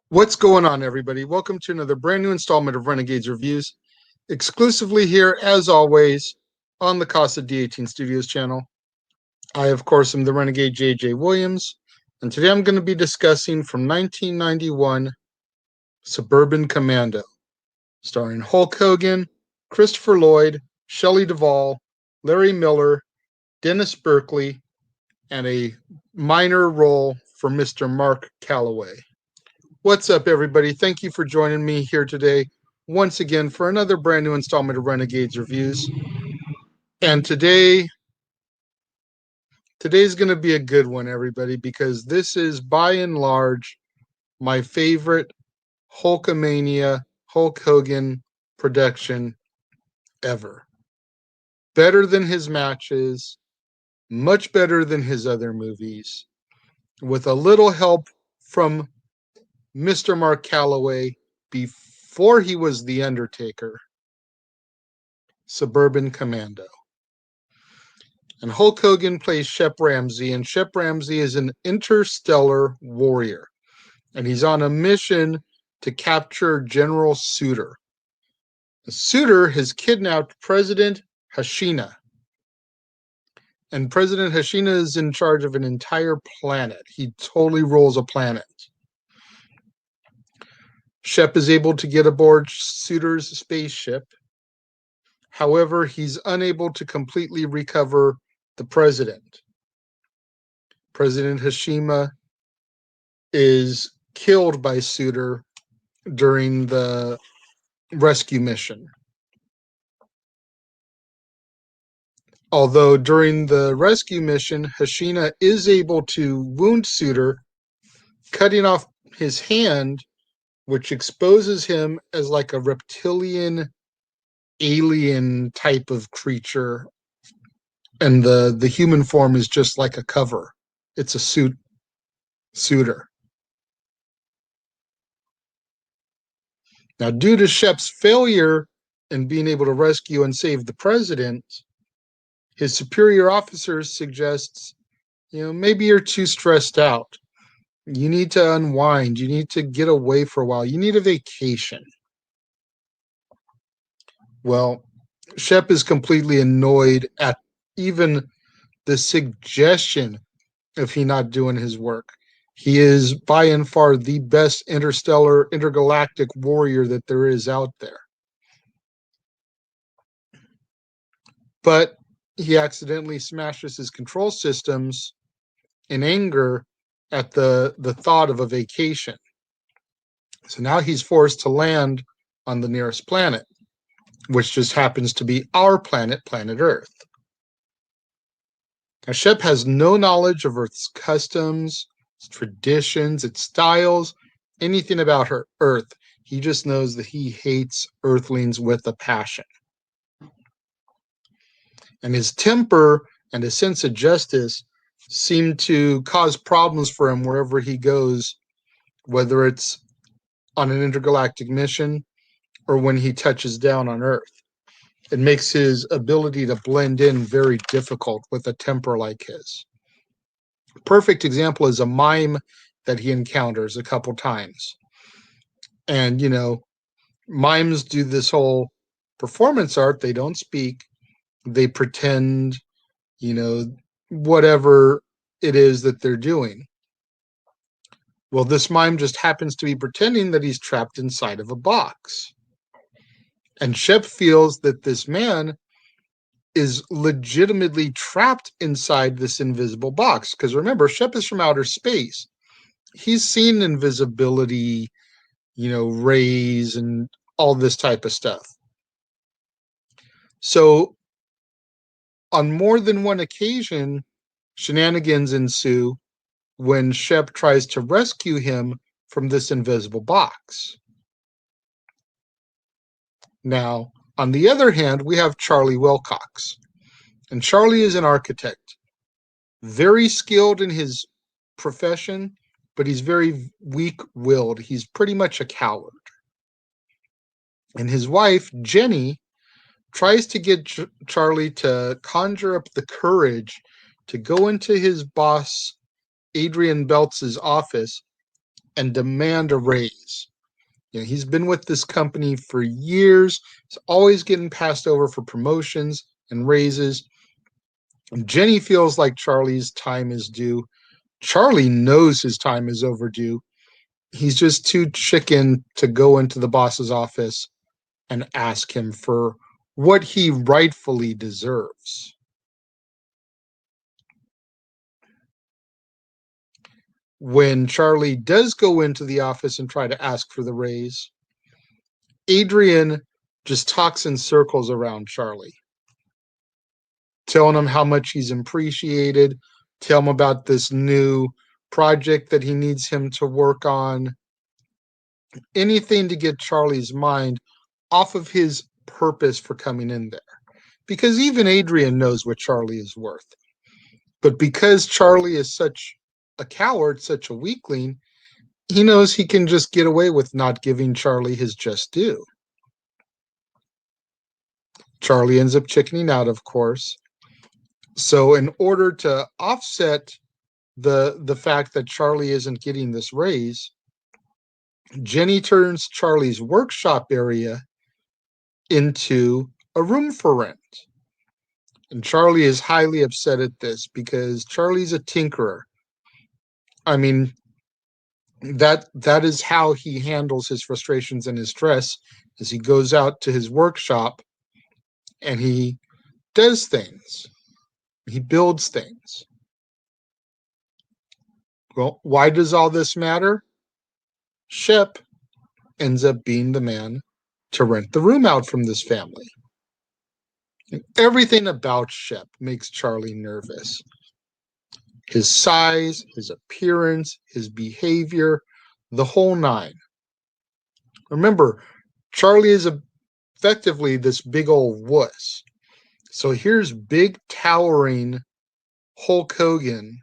What's going on, everybody? Welcome to another brand new installment of Renegades Reviews, exclusively here, as always, on the Casa D18 Studios channel. I, of course, am the Renegade J.J. Williams, and today I'm going to be discussing from 1991, Suburban Commando, starring Hulk Hogan, Christopher Lloyd, Shelley Duvall, Larry Miller, Dennis Berkeley, and a minor role for Mr. Mark Callaway. What's up, everybody? Thank you for joining me here today, once again, for another brand new installment of Renegades Reviews. And today's going to be a good one, everybody, because this is, by and large, my favorite Hulkamania Hulk Hogan production ever. Better than his matches, much better than his other movies, with a little help from Mr. Mark Callaway before he was The Undertaker. Suburban Commando. And Hulk Hogan plays Shep Ramsey, and Shep Ramsey is an interstellar warrior. And he's on a mission to capture General Suter. Suter has kidnapped President Hashina. And President Hashina is in charge of an entire planet. He totally rules a planet. Shep is able to get aboard Suter's spaceship. However, he's unable to completely recover the president. President Hashima is killed by Suter during the rescue mission. Although during the rescue mission, Hashina is able to wound Suter, cutting off his hand, which exposes him as like a reptilian alien type of creature, and the human form is just like a cover. It's a Suter. Now, due to Shep's failure in being able to rescue and save the president, his superior officers suggests, maybe you're too stressed out. You need to unwind. You need to get away for a while. You need a vacation. Well, Shep is completely annoyed at even the suggestion of he not doing his work. He is by and far the best intergalactic warrior that there is out there. But he accidentally smashes his control systems in anger at the thought of a vacation. So now he's forced to land on the nearest planet, which just happens to be our planet, planet Earth. Now, Shep has no knowledge of Earth's customs, its traditions, its styles, anything about Earth. He just knows that he hates Earthlings with a passion. And his temper and his sense of justice seem to cause problems for him wherever he goes, whether it's on an intergalactic mission or when he touches down on Earth. It makes his ability to blend in very difficult with a temper like his. Perfect example is a mime that he encounters a couple times. And, mimes do this whole performance art. They don't speak. They pretend, whatever it is that they're doing. Well, this mime just happens to be pretending that he's trapped inside of a box. And Shep feels that this man is legitimately trapped inside this invisible box. Because remember, Shep is from outer space. He's seen invisibility, rays and all this type of stuff. So on more than one occasion, shenanigans ensue when Shep tries to rescue him from this invisible box. Now, on the other hand, we have Charlie Wilcox. And Charlie is an architect, very skilled in his profession, but he's very weak-willed. He's pretty much a coward. And his wife, Jenny, tries to get Charlie to conjure up the courage to go into his boss, Adrian Beltz's office and demand a raise. He's been with this company for years. He's always getting passed over for promotions and raises. And Jenny feels like Charlie's time is due. Charlie knows his time is overdue. He's just too chicken to go into the boss's office and ask him for what he rightfully deserves. When Charlie does go into the office and try to ask for the raise, Adrian just talks in circles around Charlie, telling him how much he's appreciated, tell him about this new project that he needs him to work on. Anything to get Charlie's mind off of his purpose for coming in there. Because even Adrian knows what Charlie is worth. But because Charlie is such a coward, such a weakling, he knows he can just get away with not giving Charlie his just due. Charlie ends up chickening out, of course. So in order to offset the fact that Charlie isn't getting this raise, Jenny turns Charlie's workshop area into a room for rent. And Charlie is highly upset at this because Charlie's a tinkerer. I mean, that is how he handles his frustrations and his stress, as he goes out to his workshop and he does things. He builds things. Well, why does all this matter? Shep ends up being the man to rent the room out from this family. And everything about Shep makes Charlie nervous. His size, his appearance, his behavior, the whole nine. Remember, Charlie is effectively this big old wuss. So here's big, towering Hulk Hogan.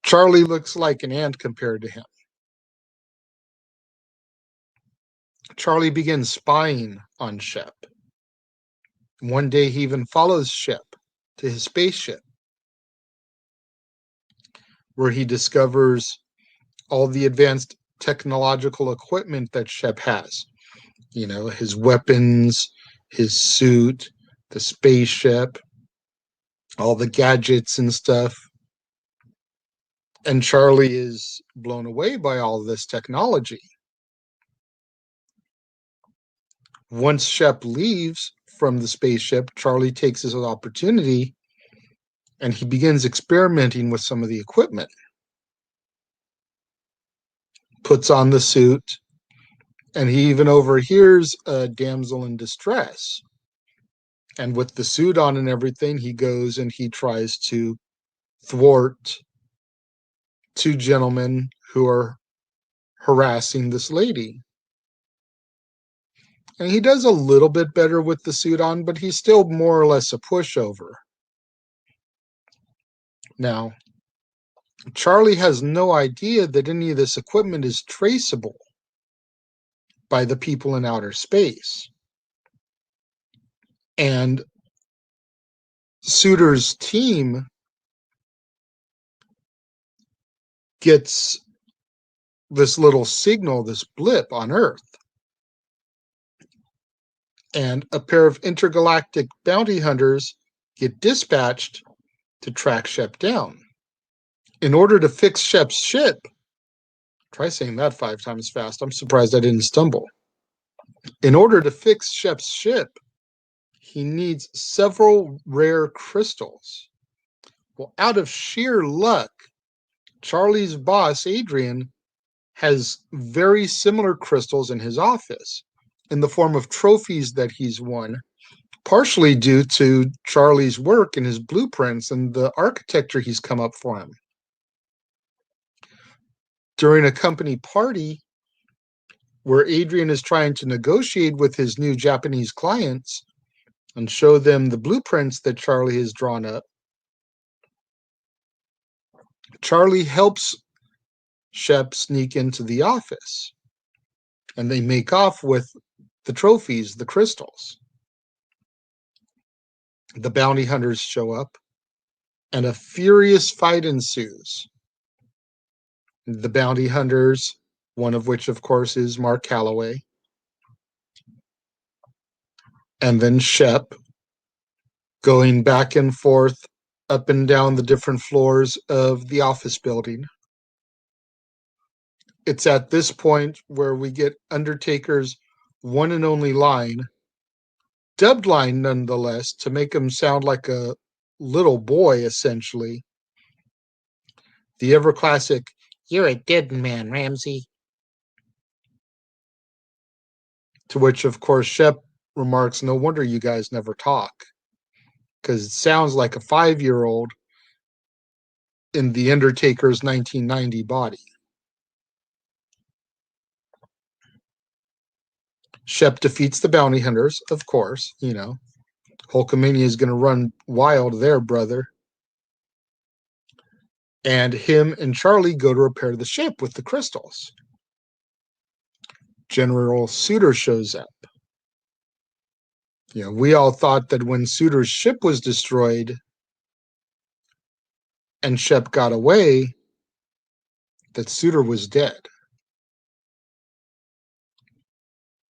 Charlie looks like an ant compared to him. Charlie begins spying on Shep. One day he even follows Shep to his spaceship, where he discovers all the advanced technological equipment that Shep has. His weapons, his suit, the spaceship, all the gadgets and stuff. And Charlie is blown away by all this technology. Once Shep leaves from the spaceship, Charlie takes this opportunity and he begins experimenting with some of the equipment. Puts on the suit, and he even overhears a damsel in distress. And with the suit on and everything, he goes and he tries to thwart two gentlemen who are harassing this lady. And he does a little bit better with the suit on, but he's still more or less a pushover. Now, Charlie has no idea that any of this equipment is traceable by the people in outer space. And Suter's team gets this little signal, this blip on Earth. And a pair of intergalactic bounty hunters get dispatched to track Shep down. In order to fix Shep's ship, try saying that 5 times fast. I'm surprised I didn't stumble. In order to fix Shep's ship, he needs several rare crystals. Well, out of sheer luck, Charlie's boss, Adrian, has very similar crystals in his office in the form of trophies that he's won, partially due to Charlie's work and his blueprints and the architecture he's come up for him. During a company party where Adrian is trying to negotiate with his new Japanese clients and show them the blueprints that Charlie has drawn up, Charlie helps Shep sneak into the office, and they make off with the trophies, the crystals. The bounty hunters show up, and a furious fight ensues. The bounty hunters, one of which, of course, is Mark Callaway, and then Shep, going back and forth up and down the different floors of the office building. It's at this point where we get Undertaker's one and only line, dubbed line nonetheless, to make him sound like a little boy, essentially. The ever classic, "You're a dead man, Ramsey." To which, of course, Shep remarks, "No wonder you guys never talk, because it sounds like a 5-year-old in the Undertaker's 1990 body." Shep defeats the bounty hunters, of course. Hulkamania is going to run wild there, brother. And him and Charlie go to repair the ship with the crystals. General Suter shows up. We all thought that when Suter's ship was destroyed and Shep got away, that Suter was dead.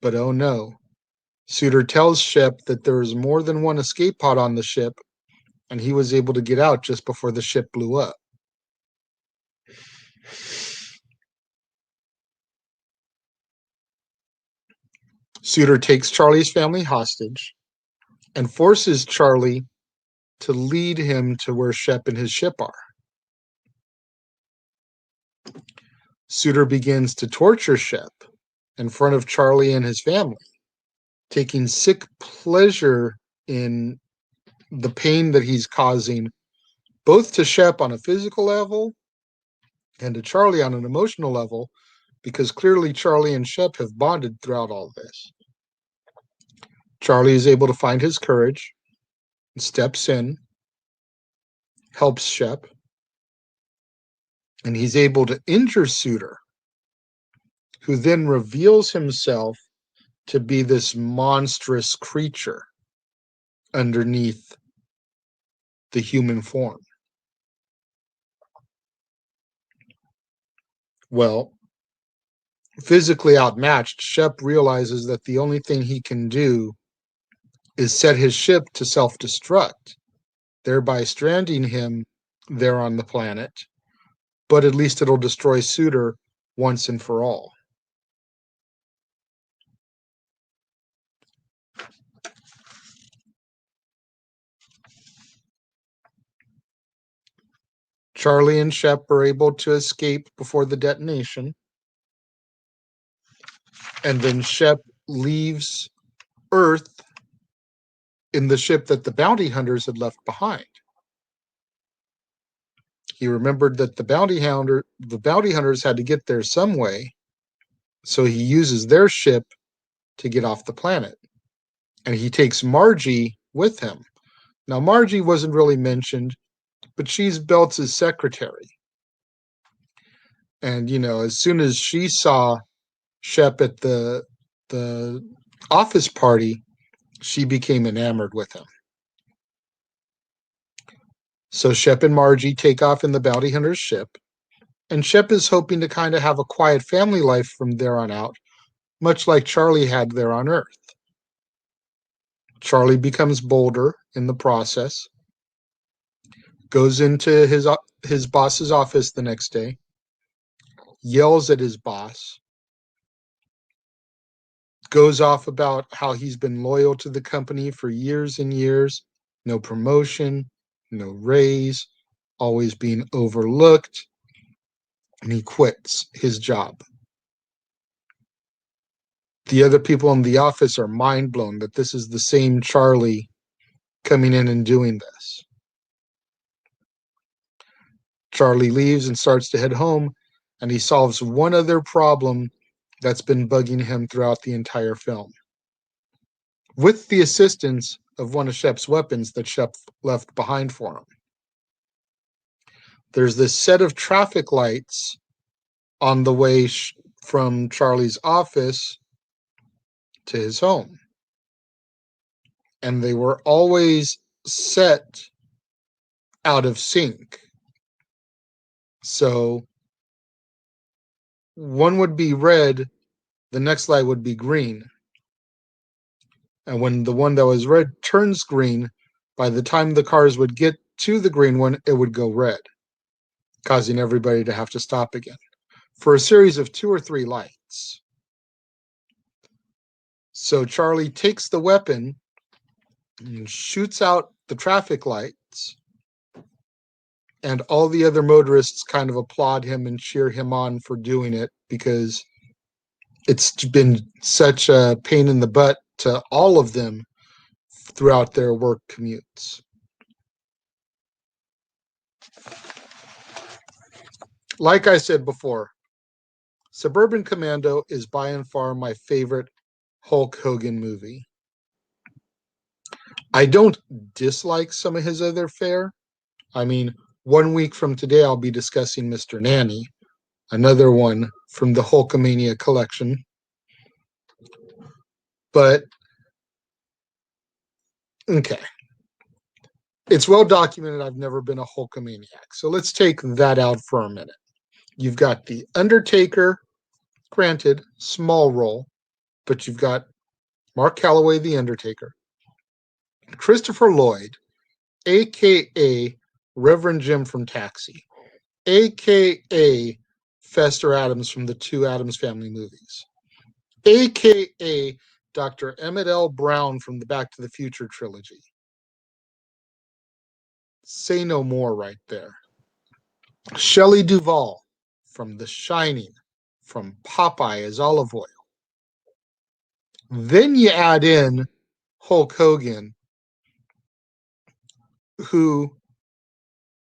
But oh no. Suter tells Shep that there is more than one escape pod on the ship, and he was able to get out just before the ship blew up. Suter takes Charlie's family hostage and forces Charlie to lead him to where Shep and his ship are. Suter begins to torture Shep in front of Charlie and his family, taking sick pleasure in the pain that he's causing, both to Shep on a physical level and to Charlie on an emotional level, because clearly Charlie and Shep have bonded throughout all this. Charlie is able to find his courage, steps in, helps Shep, and he's able to injure Suter, who then reveals himself to be this monstrous creature underneath the human form. Well, physically outmatched, Shep realizes that the only thing he can do is set his ship to self-destruct, thereby stranding him there on the planet, but at least it'll destroy Suter once and for all. Charlie and Shep are able to escape before the detonation, and then Shep leaves Earth in the ship that the bounty hunters had left behind. He remembered that the bounty hunters had to get there some way, so he uses their ship to get off the planet. And he takes Margie with him. Now, Margie wasn't really mentioned, but she's Belts' secretary. And as soon as she saw Shep at the office party, she became enamored with him. So Shep and Margie take off in the bounty hunter's ship, and Shep is hoping to kind of have a quiet family life from there on out, much like Charlie had there on Earth. Charlie becomes bolder in the process, goes into his boss's office the next day, yells at his boss, goes off about how he's been loyal to the company for years and years, no promotion, no raise, always being overlooked, and he quits his job. The other people in the office are mind blown that this is the same Charlie coming in and doing this. Charlie leaves and starts to head home, and he solves one other problem that's been bugging him throughout the entire film. With the assistance of one of Shep's weapons that Shep left behind for him. There's this set of traffic lights on the way from Charlie's office to his home. And they were always set out of sync. So one would be red, the next light would be green. And when the one that was red turns green, by the time the cars would get to the green one, it would go red, causing everybody to have to stop again for a series of 2 or 3 lights. So Charlie takes the weapon and shoots out the traffic lights, and all the other motorists kind of applaud him and cheer him on for doing it because it's been such a pain in the butt to all of them throughout their work commutes. Like I said before, Suburban Commando is by and far my favorite Hulk Hogan movie. I don't dislike some of his other fare. I mean, 1 week from today, I'll be discussing Mr. Nanny, another one from the Hulkamania collection. But, okay. It's well documented I've never been a Hulkamaniac. So let's take that out for a minute. You've got The Undertaker, granted, small role, but you've got Mark Callaway, The Undertaker, Christopher Lloyd, a.k.a. Reverend Jim from Taxi, a.k.a. Fester Addams from the 2 Addams Family movies, a.k.a. Dr. Emmett L. Brown from the Back to the Future trilogy. Say no more right there. Shelley Duvall from The Shining, from Popeye as Olive Oil. Then you add in Hulk Hogan, who,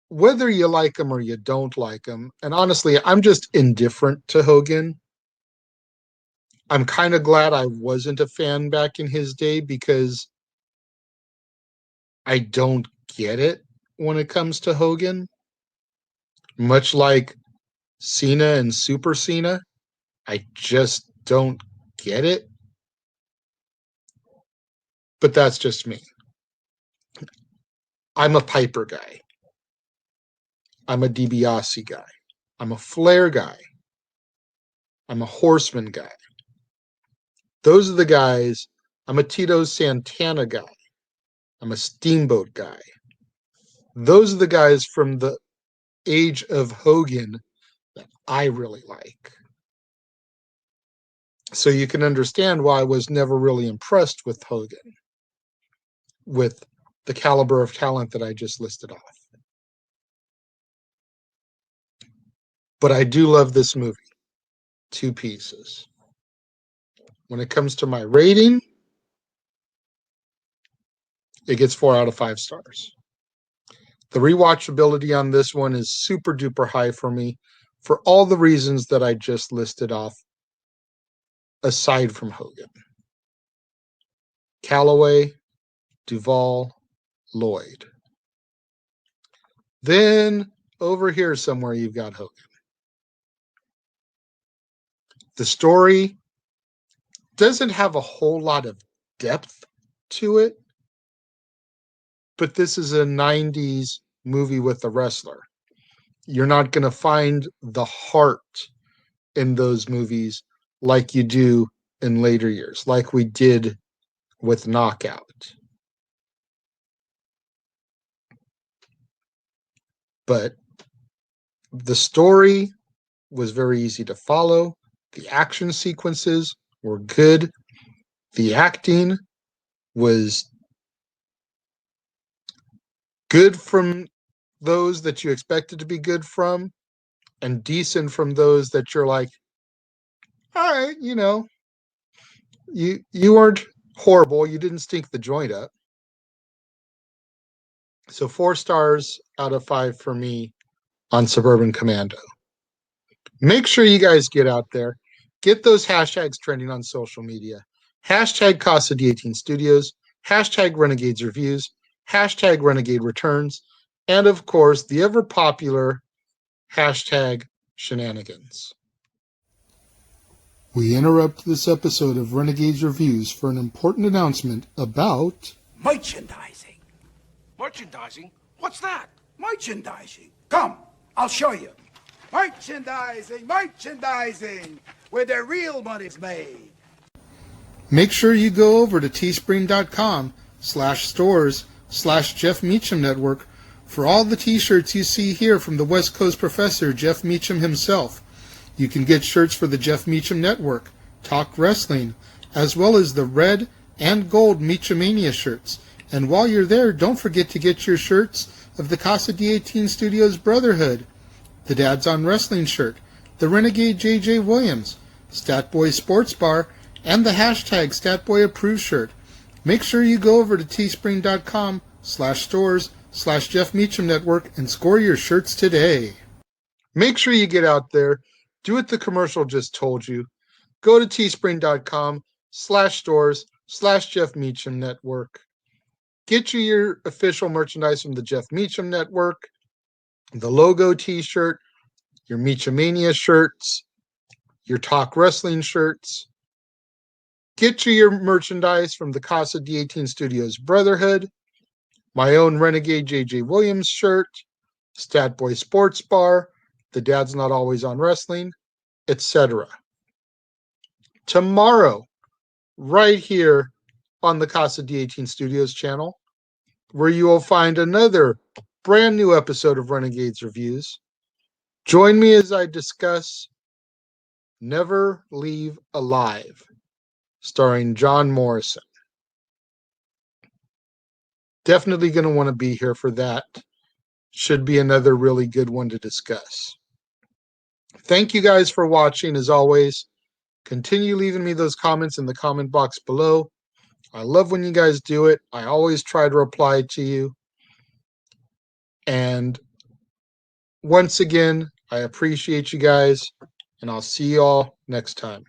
whether you like him or you don't like him, and honestly, I'm just indifferent to Hogan. I'm kind of glad I wasn't a fan back in his day because I don't get it when it comes to Hogan. Much like Cena and Super Cena, I just don't get it. But that's just me. I'm a Piper guy. I'm a DiBiase guy. I'm a Flair guy. I'm a Horseman guy. Those are the guys. I'm a Tito Santana guy. I'm a Steamboat guy. Those are the guys from the age of Hogan that I really like. So you can understand why I was never really impressed with Hogan, with the caliber of talent that I just listed off. But I do love this movie. 2 pieces. When it comes to my rating, it gets 4 out of 5 stars. The rewatchability on this one is super duper high for me for all the reasons that I just listed off, aside from Hogan. Callaway, Duvall, Lloyd. Then over here somewhere you've got Hogan. The story doesn't have a whole lot of depth to it, but this is a 90s movie with a wrestler. You're not going to find the heart in those movies like you do in later years, like we did with Knockout. But the story was very easy to follow. The action sequences were good. The acting was good from those that you expected to be good from, and decent from those that you're like, all right, you weren't horrible. You didn't stink the joint up. So 4 stars out of 5 for me on Suburban Commando. Make sure you guys get out there, get those hashtags trending on social media. Hashtag Casa D18 Studios, hashtag Renegades Reviews, hashtag Renegade Returns, and of course, the ever popular hashtag Shenanigans. We interrupt this episode of Renegades Reviews for an important announcement about merchandising. Merchandising? What's that? Merchandising. Come, I'll show you. Merchandising, where the real money's made. Make sure you go over to teespring.com/stores/Jeff Meacham Network for all the t-shirts you see here from the West Coast professor, Jeff Meacham himself. You can get shirts for the Jeff Meacham Network, Talk Wrestling, as well as the red and gold Meachamania shirts. And while you're there, don't forget to get your shirts of the Casa D18 Studios Brotherhood, the Dads on Wrestling shirt, the Renegade JJ Williams, Statboy Sports Bar, and the hashtag StatBoyApproved shirt. Make sure you go over to teespring.com/stores/Jeff Meacham Network and score your shirts today. Make sure you get out there, do what the commercial just told you. Go to teespring.com/stores/Jeff Meacham Network. Get you your official merchandise from the Jeff Meacham Network, the logo t-shirt, your Meachamania shirts, your Talk Wrestling shirts. Get you your merchandise from the Casa D18 Studios Brotherhood, my own Renegade JJ Williams shirt, Statboy Sports Bar, the Dad's Not Always on Wrestling, etc. Tomorrow, right here on the Casa D18 Studios channel, where you will find another brand new episode of Renegades Reviews. Join me as I discuss Never Leave Alive, starring John Morrison. Definitely going to want to be here for that. Should be another really good one to discuss. Thank you guys for watching. As always, continue leaving me those comments in the comment box below. I love when you guys do it. I always try to reply to you. And once again, I appreciate you guys, and I'll see you all next time.